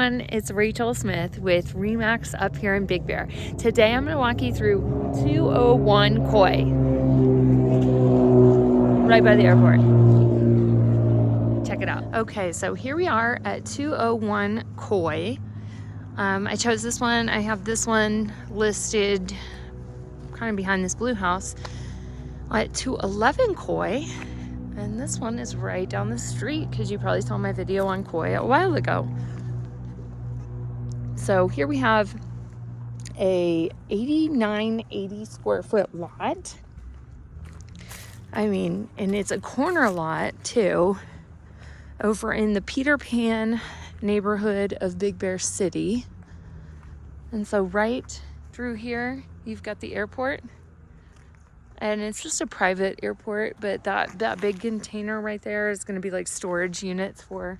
everyone, it's Rachael Smith with Remax up here in Big Bear. Today I'm going to walk you through 201 Koi, right by the airport. Check it out. Okay, so here we are at 201 Koi. I chose this one. I have this one listed kind of behind this blue house at 211 Koi. And this one is right down the street because you probably saw my video on Koi a while ago. So here we have a 80 square foot lot. I mean, and it's a corner lot too, over in the Peter Pan neighborhood of Big Bear City. And so right through here, you've got the airport. And it's just a private airport, but that big container right there is going to be like storage units for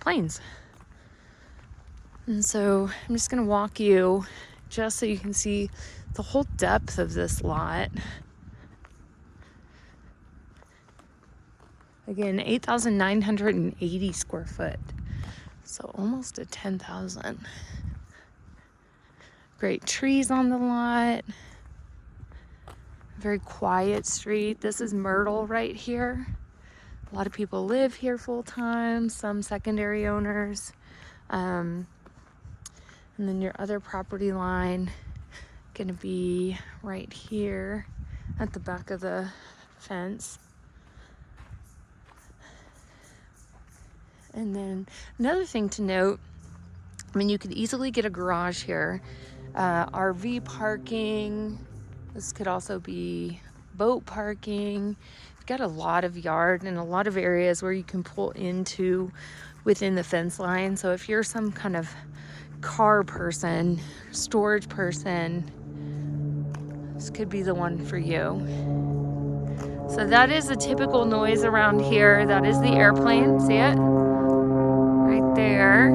planes. And so I'm just going to walk you just so you can see the whole depth of this lot. Again, 8,980 square foot. So almost a 10,000. Great trees on the lot. Very quiet street. This is Myrtle right here. A lot of people live here full time, some secondary owners. And then your other property line gonna be right here at the back of the fence. And then another thing to note, I mean, you could easily get a garage here, RV parking. This could also be boat parking. You've got a lot of yard and a lot of areas where you can pull into within the fence line. So if you're some kind of car person, storage person, this could be the one for you. So that is a typical noise around here. That is the airplane. See it? Right there.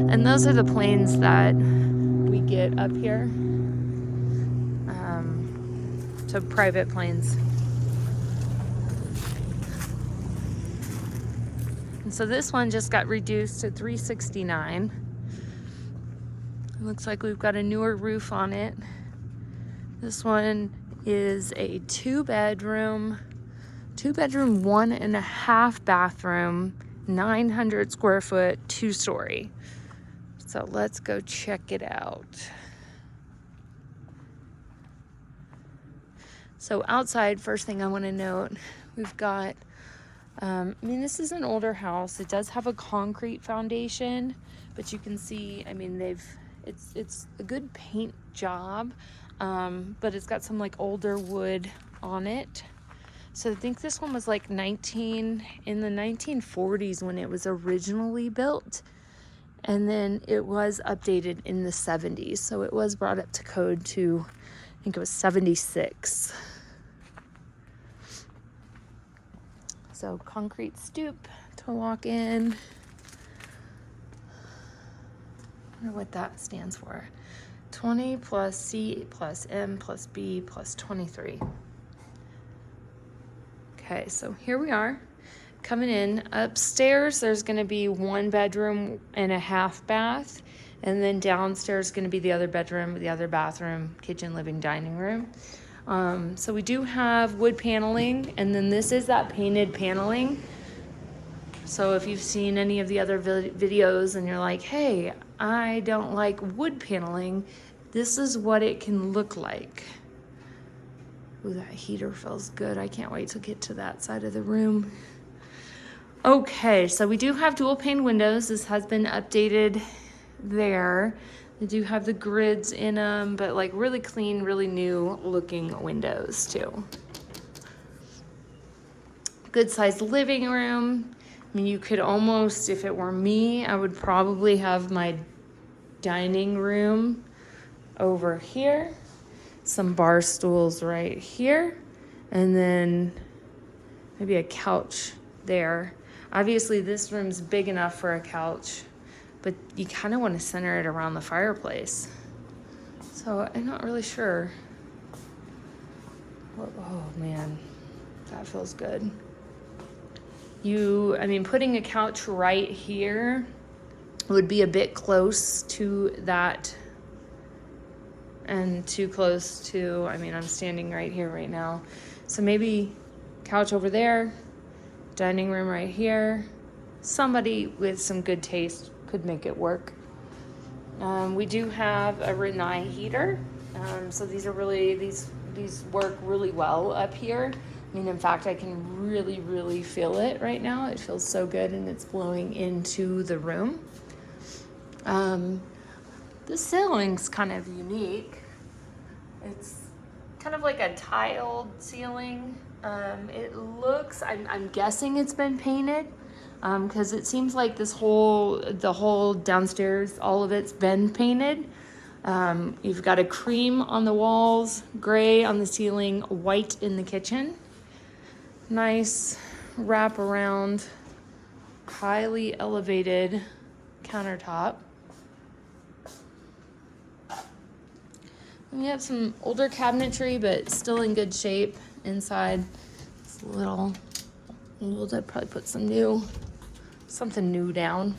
And those are the planes that we get up here. So private planes. And so this one just got reduced to $369. It looks like we've got a newer roof on it. This one is a two bedroom, 1.5 bathroom, 900 square foot, 2-story. So let's go check it out. So outside, first thing I want to note, we've got, I mean, this is an older house. It does have a concrete foundation, but you can see, I mean, it's a good paint job, but it's got some like older wood on it. So I think this one was like in the 1940s when it was originally built. And then it was updated in the 70s. So it was brought up to code to, I think it was 76. So concrete stoop to walk in. I wonder what that stands for. 20 plus C plus M plus B plus 23. Okay, so here we are. Coming in upstairs, there's going to be 1 bedroom and a half bath. And then downstairs is going to be the other bedroom, the other bathroom, kitchen, living, dining room. So we do have wood paneling, and then this is that painted paneling. So if you've seen any of the other videos and you're like, hey, I don't like wood paneling, this is what it can look like. Ooh, that heater feels good. I can't wait to get to that side of the room. Okay, so we do have dual pane windows. This has been updated there. They do have the grids in them, but like really clean, really new looking windows too. Good sized living room. I mean, you could almost, if it were me, I would probably have my dining room over here, some bar stools right here, and then maybe a couch there. Obviously this room's big enough for a couch, but you kind of want to center it around the fireplace. So I'm not really sure. Oh man, that feels good. I mean, putting a couch right here would be a bit close to that and too close to, I mean, I'm standing right here right now. So maybe couch over there, dining room right here. Somebody with some good taste could make it work. We do have a Rinnai heater. So these are really, these work really well up here. I mean, in fact, I can really, really feel it right now. It feels so good, and it's blowing into the room. The ceiling's kind of unique. It's kind of like a tiled ceiling. It looks, I'm guessing it's been painted, because it seems like the whole downstairs, all of it's been painted. You've got a cream on the walls, gray on the ceiling, white in the kitchen. Nice wraparound, highly elevated countertop. We have some older cabinetry, but still in good shape inside. It's a little old. I'd probably put something new down.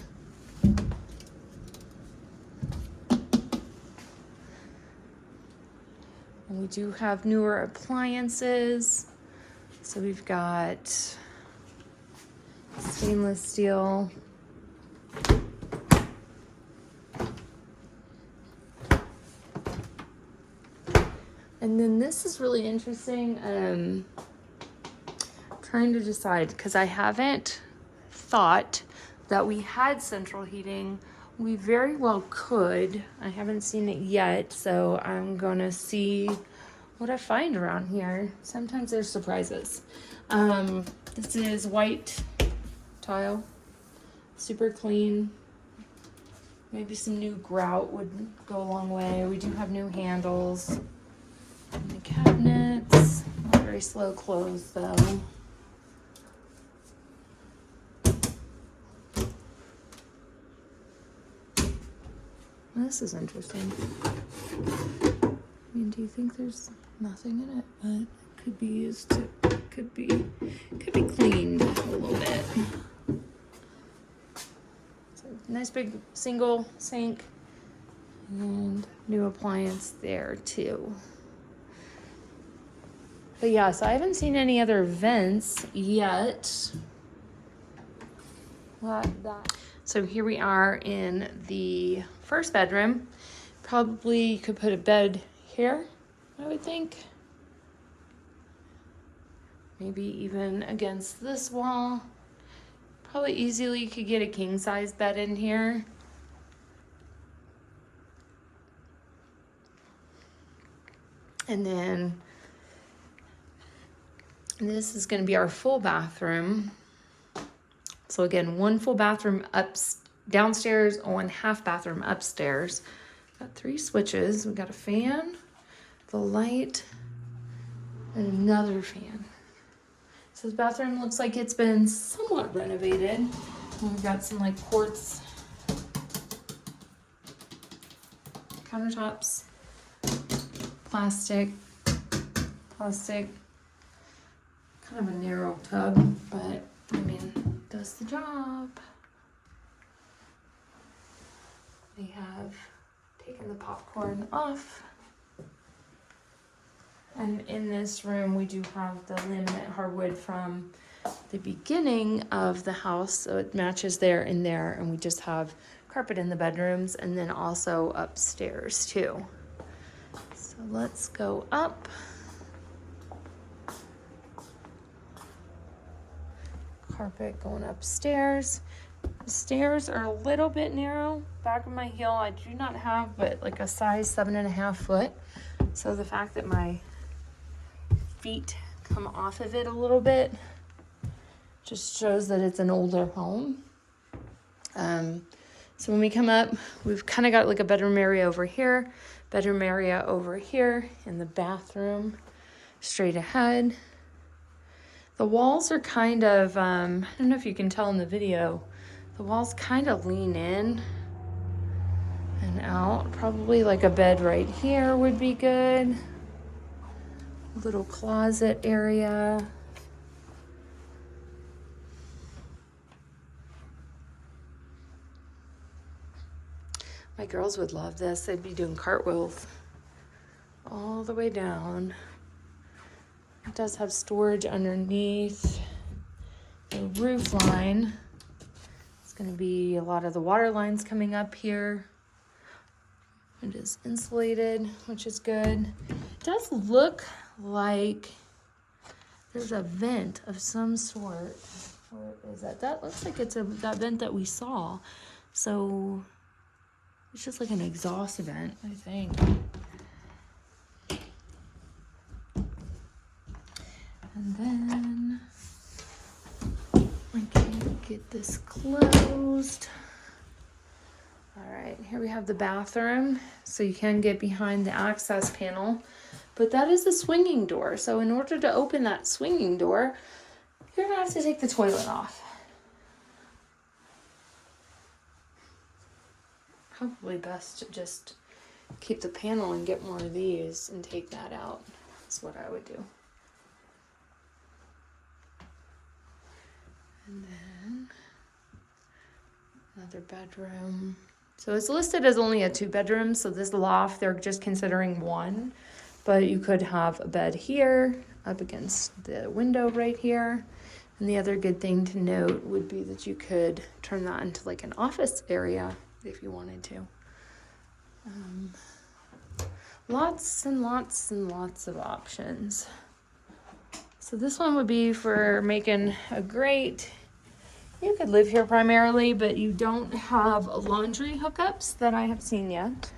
And we do have newer appliances. So we've got stainless steel. And then this is really interesting. Trying to decide, because I haven't thought that we had central heating. We very well could. I haven't seen it yet, so I'm gonna see what I find around here. Sometimes there's surprises. This is white tile, super clean. Maybe some new grout would go a long way. We do have new handles. And the cabinets, not very slow close though. This is interesting. I mean, do you think there's nothing in it? But it could be used to, could be cleaned a little bit. So nice big single sink and new appliance there too. But yeah, so I haven't seen any other vents yet. So here we are in the first bedroom. Probably could put a bed here, I would think. Maybe even against this wall. Probably easily could get a king size bed in here. And then this is going to be our full bathroom. So again, one full bathroom downstairs, one half bathroom upstairs. Got 3 switches. We got a fan, the light, and another fan. So this bathroom looks like it's been somewhat renovated. And we've got some like quartz countertops, plastic, kind of a narrow tub, but I mean, does the job. We have taken the popcorn off. And in this room, we do have the laminate hardwood from the beginning of the house. So it matches there and there. And we just have carpet in the bedrooms and then also upstairs too. So let's go up. Carpet going upstairs. The stairs are a little bit narrow. Back of my heel, I do not have but like a size 7.5 foot. So the fact that my feet come off of it a little bit just shows that it's an older home. So when we come up, we've kind of got like a bedroom area over here, in the bathroom straight ahead. The walls are kind of, I don't know if you can tell in the video, the walls kind of lean in and out. Probably like a bed right here would be good. Little closet area. My girls would love this. They'd be doing cartwheels all the way down. It does have storage underneath the roof line. It's going to be a lot of the water lines coming up here. It is insulated, which is good. It does look like there's a vent of some sort. Where is that? That looks like it's that vent that we saw. So it's just like an exhaust vent, I think. And then we can get this closed. All right, here we have the bathroom. So you can get behind the access panel, but that is the swinging door. So in order to open that swinging door, you're gonna have to take the toilet off. Probably best to just keep the panel and get more of these and take that out. That's what I would do. And then another bedroom. So it's listed as only a 2-bedroom. So this loft, they're just considering 1, but you could have a bed here up against the window right here. And the other good thing to note would be that you could turn that into like an office area if you wanted to. Lots and lots and lots of options. So this one would be for making a grate. You could live here primarily, but you don't have laundry hookups that I have seen yet.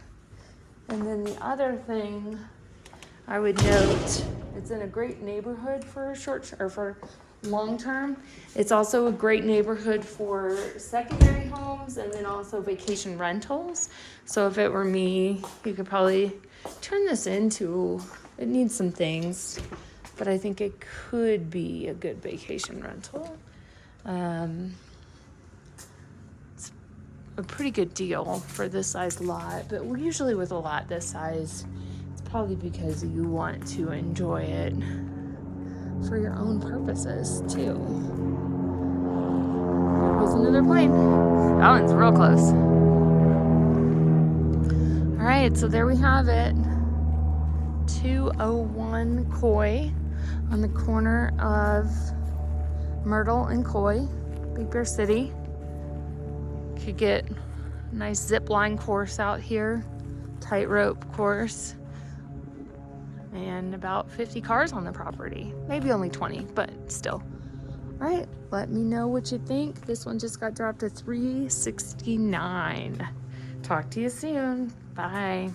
And then the other thing I would note, it's in a great neighborhood for for long term. It's also a great neighborhood for secondary homes and then also vacation rentals. So if it were me, you could probably turn this into, it needs some things, but I think it could be a good vacation rental. It's a pretty good deal for this size lot, but usually with a lot this size, it's probably because you want to enjoy it for your own purposes too. There goes another plane. That one's real close. All right, so there we have it. 201 Coy on the corner of Myrtle and Coy, Big Bear City. Could get a nice zip line course out here, tightrope course, and about 50 cars on the property. Maybe only 20, but still. All right, let me know what you think. This one just got dropped to $369. Talk to you soon. Bye.